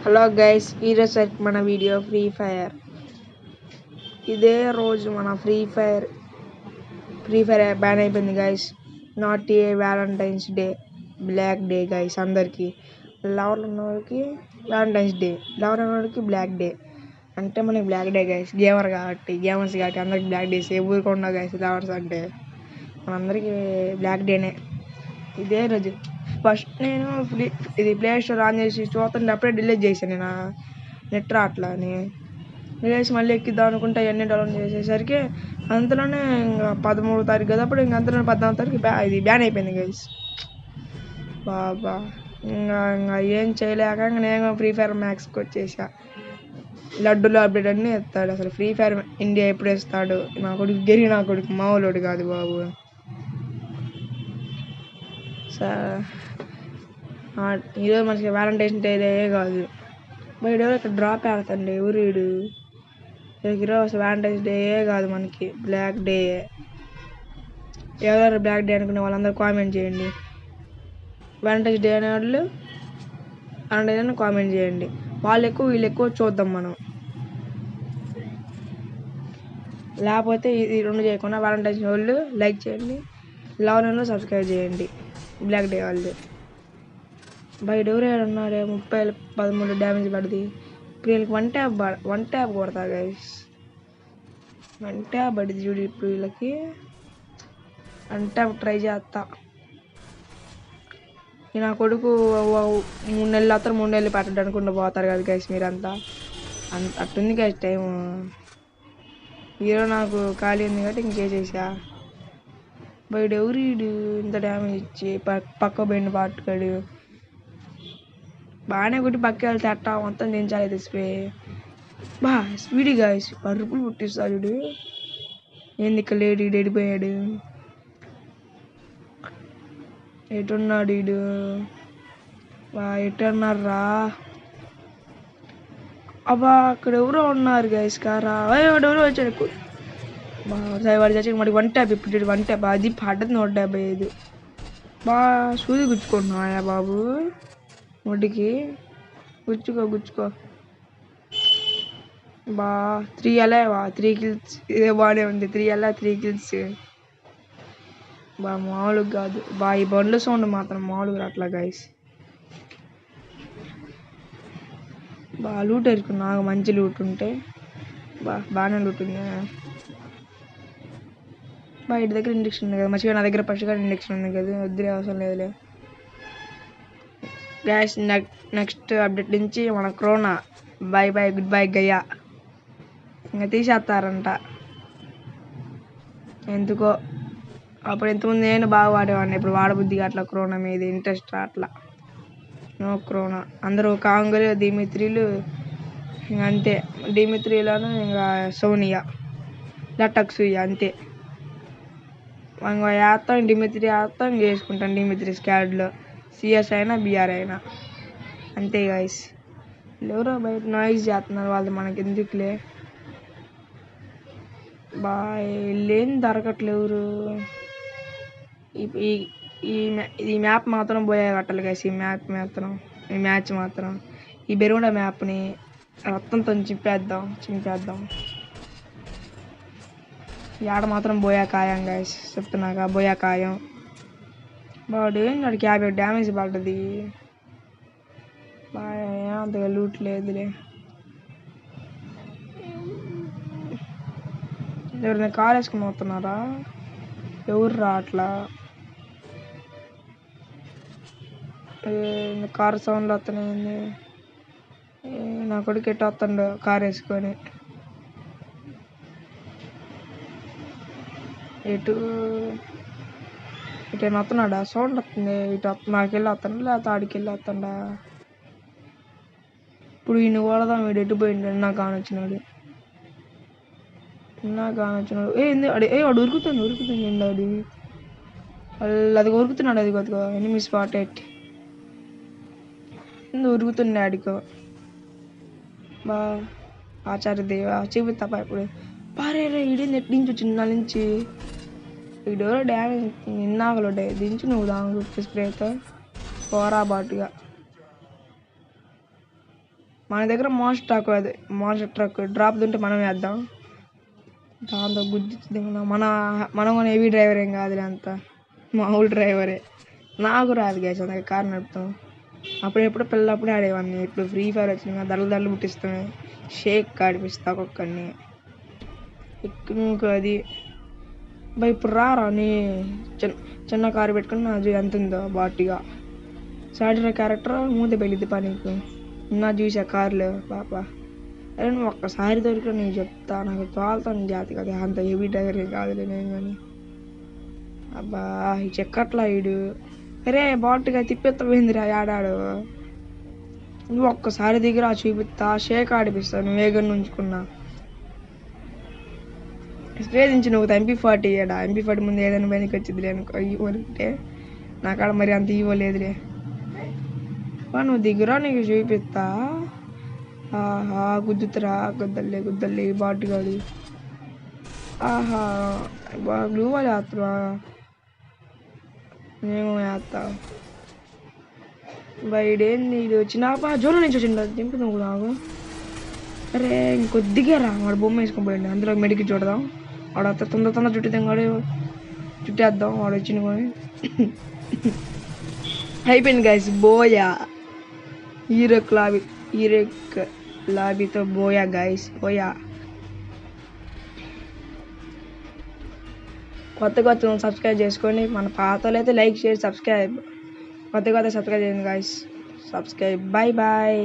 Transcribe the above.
Hello guys, ఈరోజు మన video free fire. ఇదే రోజు మన ఫ్రీ ఫైర్ బ్యాన్ అయిపోయింది guys. Not a valentine's day, black day guys. అందరికి లవర్లు ఉన్నవారికి వ్యాలంటైన్స్ డే, లవర్ ఉన్నవారికి బ్లాక్ డే. అంటే మనకి బ్లాక్ డే గైస్, గేమర్స్ కాబట్టి అందరికి బ్లాక్ డేస్. ఏ ఊరికి ఉండవు గైస్ లవర్స్ అంటే, మనందరికీ బ్లాక్ డేనే ఇదే రోజు. ఫస్ట్ నేను ఇది ప్లే స్టోర్ ఆన్ చేసి చూస్తుంటే అప్పుడే డిలీట్ చేశాను. నేను నెట్ రావట్లా అని డిలీట్ మళ్ళీ ఎక్కిద్దాం అనుకుంటే అవన్నీ డౌన్లోడ్ చేసేసరికి అంతలోనే ఇంకా 13వ తారీఖు కదా, అప్పుడు ఇంకా అంతలోనే 14వ తారీఖు ఇది బ్యాన్ అయిపోయింది గైస్. బాబా ఇంకా ఏం చేయలేక నేను ఫ్రీ ఫైర్ మ్యాక్స్కి వచ్చేసా. లడ్డులో అప్డేట్ అన్నీ ఎత్తాడు. అసలు ఫ్రీ ఫైర్ ఇండియా ఎప్పుడు వేస్తాడు? నా కొడుకు మామూలుడు కాదు బాబు. ఈరోజు మనకి వ్యాలంటైన్స్ డే కాదు, బయట ఎవరు ఇక్కడ డ్రాప్ ఆడుతండి. ఎవరు వీడు? ఈరోజు అసలు వ్యాలంటైన్స్ డే కాదు, మనకి బ్లాక్ డే. ఎవరు బ్లాక్ డే అనుకునే వాళ్ళందరూ కామెంట్ చేయండి. వ్యాలంటైన్స్ డే అనే వాళ్ళు వ్యాలంటైన్స్ కామెంట్ చేయండి. వాళ్ళు ఎక్కువ వీళ్ళు ఎక్కువ చూద్దాం మనం. లేకపోతే ఇది రెండు చేయకుండా వ్యాలంటైన్స్ వాళ్ళు లైక్ చేయండి, లవ్ సబ్స్క్రైబ్ చేయండి. బ్లాక్ డే వాళ్ళు బయట ఎవరు ఉన్నాడే 13 డ్యామేజ్ పడింది. ఇప్పుడు వీళ్ళకి వన్ ట్యాప్ కొడతా గైస్. వన్ ట్యాప్ పడింది చూడు. ఇప్పుడు వీళ్ళకి వన్ ట్యాప్ ట్రై చేస్తా. నా కొడుకు 3 నెలలు అతను 3 నెలలు పెట్టండి అనుకుంటూ పోతారు కదా గైస్ మీరంతా. అట్టుంది గైస్ టైము. ఈరోజు నాకు ఖాళీ ఉంది కాబట్టి ఇంక చేసేసా. బయట ఎవరు ఇంత డ్యామేజ్ ఇచ్చి పక్క పోయిన పాటుకాడు. బాగానే కొట్టి పక్క వెళ్తే అట్టా మొత్తం దించాలి స్ప్రే. స్పీడ్ గాయస్, పరుపులు పుట్టిస్తా చూడు. ఏంది ఇక్కడ లేడు, ఈడు ఎడిపోయాడు. ఎటున్నాడు ఈడు? ఎటున్నారా? అబ్బా అక్కడ ఎవరో ఉన్నారు గైస్. కారా ఎవరో వచ్చాడు. వాడు చచ్చి మరి వన్ ట్యాప్. ఇప్పుడు వన్ ట్యాప్ అది పడ్డది 175. సూది గుచ్చుకుంటున్నాయా బాబు? ముడికి గుచ్చుకో. 3 అలా 3 కిల్స్. ఇదే బాగానే ఉంది. 3 అలా 3 కిల్స్. మామూలుగా కాదు. ఈ బండ్ల సౌండ్ మాత్రం మామూలుగా అట్లా గైస్. లూట్ వేసుకున్నా. మంచి లూట్ ఉంటే బాగానే లూట్ ఉంది. ఇంటి దగ్గర ఇండక్షన్ ఉంది కదా, మంచిగా నా దగ్గర ఫస్ట్ గారు ఇండక్షన్ ఉంది కదా, వద్దులే అవసరం లేదులే గ్యాస్. నెక్స్ట్ అప్డేట్ నుంచి మన క్రోనా బై గుడ్ బై గయ్యా ఇంకా తీసేస్తారంట. ఎందుకో అప్పుడు ఇంతకుముందు నేను బాగా వాడేవాడిని, ఇప్పుడు వాడబుద్ధిగా అట్లా క్రోనా మీద ఇంట్రెస్ట్ అట్లా. No corona. అందరూ కాంగులు డిమిత్రీలు ఇంక అంతే. డిమిత్రీలను ఇంకా సోనియా లటక్స్ అంతే. ఇంకా వేస్తాం డిమిత్రీ వేస్తాం, ఇంక వేసుకుంటాం డిమిత్రీ స్క్వాడ్లో. సిఎస్ అయినా బిఆర్ అయినా అంతే గైస్. ఎవరో బయట నాయిస్ చేస్తున్నారు, వాళ్ళు మనకి ఎందుకులే. వీళ్ళేం దొరకట్లేరు. ఈ మ్యాప్ మాత్రం పోయా కట్టాలి గైస్. ఈ మ్యాచ్ మాత్రం ఈ బెరుండా మ్యాప్ని రక్తంతో చింపేద్దాం. ఈ ఆడ మాత్రం బోయా ఖాయం గైస్, చెప్తున్నాగా బోయా ఖాయం. వాడికి 50 డ్యామేజ్ పడ్డది. అంతగా లూట్ లేదులే. ఎవరైనా కార్ వేసుకుని పోతున్నారా? ఎవరు రా అట్లా? కార్ సౌండ్ వస్తున్నాయింది. నా కొడుకు ఎట్టు వస్తుండో కార్ వేసుకొని. ఇటైనా వస్తున్నాడా? సౌండ్ వస్తుంది. నాకెళ్ళి వస్తాడా లేకపోతే ఆడికి వెళ్ళి వస్తాడా? ఇప్పుడు ఈయన కొడదాం. వీడు ఎటు పోయిండు? నాకు కానొచ్చినాడు. వాడు ఉరుకుతుంది అది. అది ఉరుకుతున్నాడు. అది కొద్దిగా ఎనిమి స్పాటెడ్ ఉరుకుతుంది ఆడికో. ఆచార్యదేవా చూపిస్తా ఇప్పుడు. పారేరే ఈడే నెట్ నుంచి వచ్చింది నా నుంచి. వీడెవరో డ్యామేజ్ నిన్నాకలు దించు నువ్వు దాని స్ప్రేతో పోరా బాటుగా. మన దగ్గర మాన్స్టర్ ట్రక్ డ్రాప్ ఉంటే మనం వేద్దాం. దాంతో గుద్ది మనం కూడా హెవీ డ్రైవర్ ఏం కాదులే, అంత మామూలు డ్రైవరే. నాకు రాదు గ్యాస్ అందుకే కారు నడుపుతాం. అప్పుడెప్పుడు పిల్లప్పుడే ఆడేవాడిని. ఇప్పుడు ఫ్రీ ఫైర్ వచ్చింది, దళ్ళు పుట్టిస్తామే, షేక్ ఆడిపిస్తా ఒక్కొక్కడిని. అది బా ఇప్పుడు రారా నీ చిన్న కారు పెట్టుకుని నా ఎంత ఉందో బాటిగా సాటిరా క్యారెక్టర్ మూత పెళ్ళిద్ది పనికి నా చూసా కార్లు పాప. అరే నువ్వు ఒక్కసారి దొరికిన నేను చెప్తా, నాకు తోలుతాను జాతి కదా, అంత హెవీ డ్రైవర్ కాదులే నేను కానీ. అబ్బా ఈ చెక్కట్లా ఇడు. అరే బాటుగా తిప్పెత్తపోయిందిరా ఆడాడు. నువ్వు ఒక్కసారి దిగిరా చూపిస్తా, షేక్ ఆడిపిస్తా, నువ్వు వేగం ఉంచుకున్నా. వేధించి నువ్వు MP40 ఏడా, MP40 ముందు ఏదైనా పనికి వచ్చిందిలే అనుకో. ఇవ్వలేంటే నాకాడ మరి అంత ఇవ్వలేదులే. నువ్వు దిగురా నీకు చూపిస్తా. ఆహా గుద్దుతురా, గుద్దల్లే బాటుగాడు. ఆహా నువ్వు చేస్తావా, మేము చేస్తా. బయటేంది ఇది వచ్చినాపా జోలో నుంచి వచ్చిండ దింపు నువ్వు నాకు. అరే ఇంకొద్దిగా రా, వాడు బొమ్మ వేసుకొని పోయిండు, అందులో మెడికి చూడదాం. వాడు అంత తొందర చుట్టిద్దాం, వాడు చుట్టేద్దాం వాడు వచ్చిన కొని. అయిపోయింది గైస్, బోయా ఈరక్ లాబీతో బోయా గైస్, బోయా. కొత్తగా సబ్స్క్రైబ్ చేసుకోండి, మన పాతలు అయితే లైక్ షేర్ సబ్స్క్రైబ్, కొత్తగా సబ్స్క్రైబ్ చేయండి గైస్. సబ్స్క్రైబ్. బాయ్.